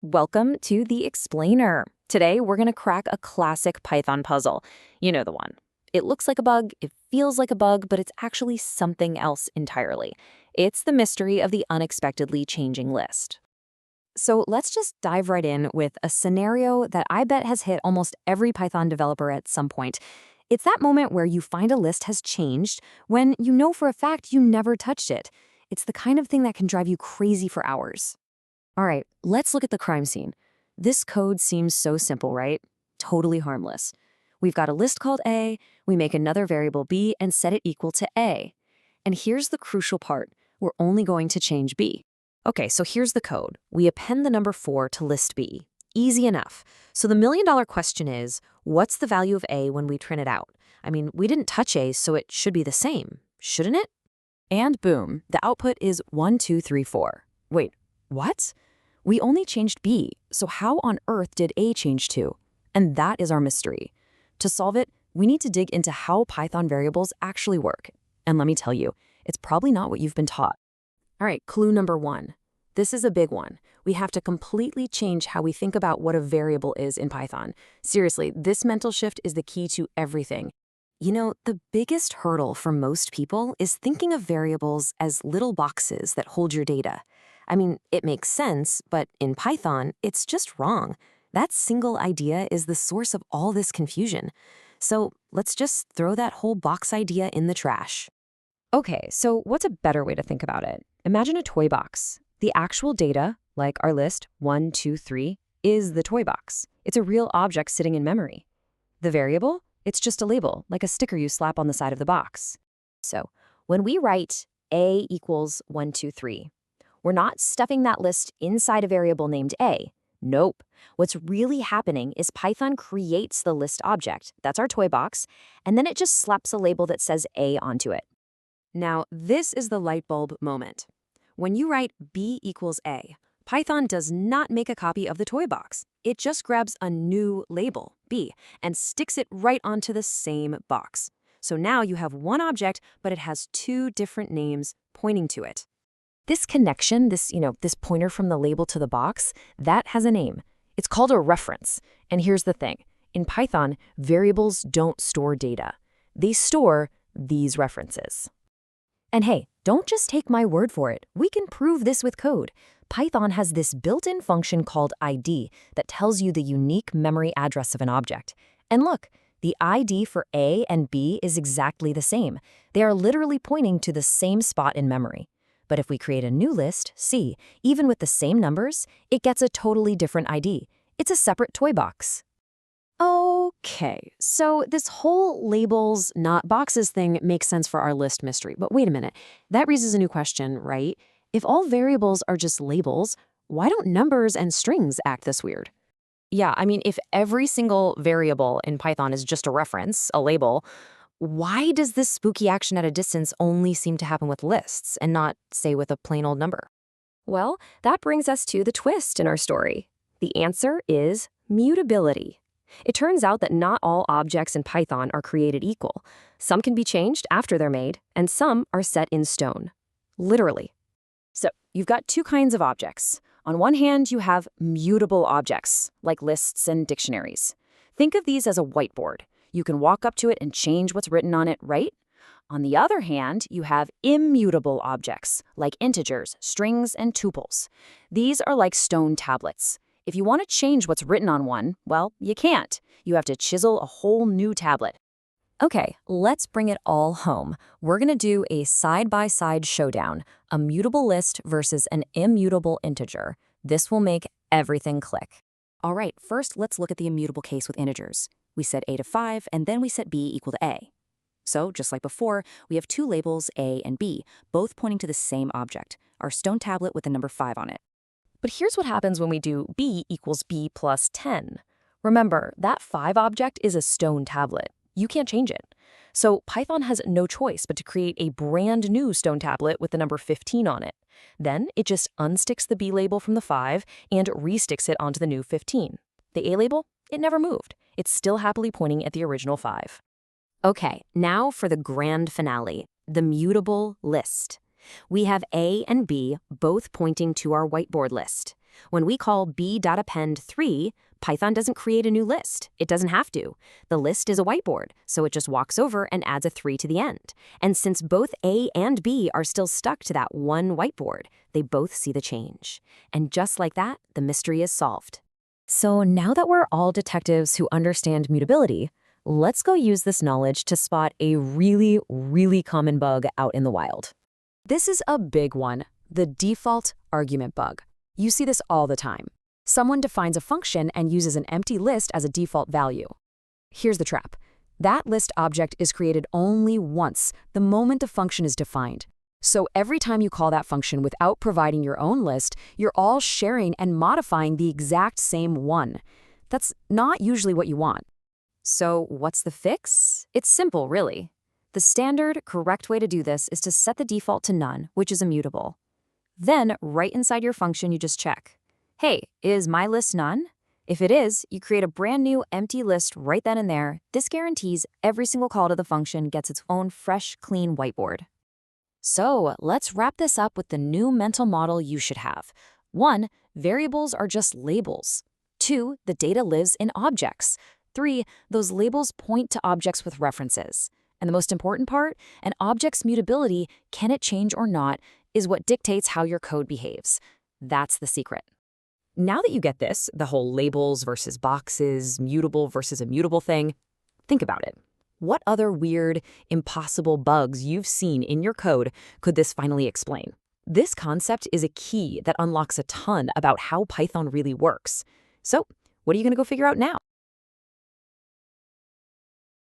Welcome to the Explainer. Today, we're going to crack a classic Python puzzle. You know the one. It looks like a bug, it feels like a bug, but it's actually something else entirely. It's the mystery of the unexpectedly changing list. So let's just dive right in with a scenario that I bet has hit almost every Python developer at some point. It's that moment where you find a list has changed when you know for a fact you never touched it. It's the kind of thing that can drive you crazy for hours. All right, let's look at the crime scene. This code seems so simple, right? Totally harmless. We've got a list called A, we make another variable B and set it equal to A. And here's the crucial part. We're only going to change B. Okay, so here's the code. We append the number 4 to list B. Easy enough. So the million-dollar question is, what's the value of A when we print it out? I mean, we didn't touch A, so it should be the same, shouldn't it? And boom, the output is 1, 2, 3, 4. Wait, what? We only changed B, so how on earth did A change to? And that is our mystery. To solve it, we need to dig into how Python variables actually work. And let me tell you, it's probably not what you've been taught. All right, clue number 1. This is a big one. We have to completely change how we think about what a variable is in Python. Seriously, this mental shift is the key to everything. You know, the biggest hurdle for most people is thinking of variables as little boxes that hold your data. I mean, it makes sense, but in Python, it's just wrong. That single idea is the source of all this confusion. So let's just throw that whole box idea in the trash. Okay, so what's a better way to think about it? Imagine a toy box. The actual data, like our list 1, 2, 3, is the toy box. It's a real object sitting in memory. The variable? It's just a label, like a sticker you slap on the side of the box. So when we write A equals 1, 2, 3, we're not stuffing that list inside a variable named A. Nope. What's really happening is Python creates the list object, that's our toy box, and then it just slaps a label that says A onto it. Now, this is the light bulb moment. When you write B equals A, Python does not make a copy of the toy box. It just grabs a new label, B, and sticks it right onto the same box. So now you have one object, but it has two different names pointing to it. This connection, this pointer from the label to the box, that has a name. It's called a reference. And here's the thing. In Python, variables don't store data. They store these references. And hey, don't just take my word for it. We can prove this with code. Python has this built-in function called ID that tells you the unique memory address of an object. And look, the ID for A and B is exactly the same. They are literally pointing to the same spot in memory. But if we create a new list, C, even with the same numbers, it gets a totally different ID. It's a separate toy box. Okay, so this whole labels, not boxes thing makes sense for our list mystery. But wait a minute, that raises a new question, right? If all variables are just labels, why don't numbers and strings act this weird? Yeah, I mean, if every single variable in Python is just a reference, a label, why does this spooky action at a distance only seem to happen with lists and not, say, with a plain old number? Well, that brings us to the twist in our story. The answer is mutability. It turns out that not all objects in Python are created equal. Some can be changed after they're made, and some are set in stone. Literally. So, you've got two kinds of objects. On one hand, you have mutable objects, like lists and dictionaries. Think of these as a whiteboard. You can walk up to it and change what's written on it, right? On the other hand, you have immutable objects, like integers, strings, and tuples. These are like stone tablets. If you want to change what's written on one, well, you can't. You have to chisel a whole new tablet. Okay, let's bring it all home. We're going to do a side-by-side showdown, a mutable list versus an immutable integer. This will make everything click. All right, first let's look at the immutable case with integers. We set A to 5, and then we set B equal to A. So, just like before, we have two labels, A and B, both pointing to the same object, our stone tablet with the number 5 on it. But here's what happens when we do B equals B plus 10. Remember, that 5 object is a stone tablet. You can't change it. So Python has no choice but to create a brand new stone tablet with the number 15 on it. Then it just unsticks the B label from the 5 and resticks it onto the new 15. The A label? It never moved. It's still happily pointing at the original 5. Okay, now for the grand finale, the mutable list. We have A and B both pointing to our whiteboard list. When we call b.append3, Python doesn't create a new list. It doesn't have to. The list is a whiteboard, so it just walks over and adds a 3 to the end. And since both A and B are still stuck to that one whiteboard, they both see the change. And just like that, the mystery is solved. So now that we're all detectives who understand mutability, let's go use this knowledge to spot a really, really common bug out in the wild. This is a big one, the default argument bug. You see this all the time. Someone defines a function and uses an empty list as a default value. Here's the trap. That list object is created only once, the moment the function is defined. So every time you call that function without providing your own list, you're all sharing and modifying the exact same one. That's not usually what you want. So what's the fix? It's simple, really. The standard, correct way to do this is to set the default to none, which is immutable. Then, right inside your function, you just check. Hey, is my list none? If it is, you create a brand new empty list right then and there. This guarantees every single call to the function gets its own fresh, clean whiteboard. So let's wrap this up with the new mental model you should have. 1, variables are just labels. 2, the data lives in objects. 3, those labels point to objects with references. And the most important part, an object's mutability, can it change or not, is what dictates how your code behaves. That's the secret. Now that you get this, the whole labels versus boxes, mutable versus immutable thing, think about it. What other weird, impossible bugs you've seen in your code could this finally explain? This concept is a key that unlocks a ton about how Python really works. So, what are you going to go figure out now?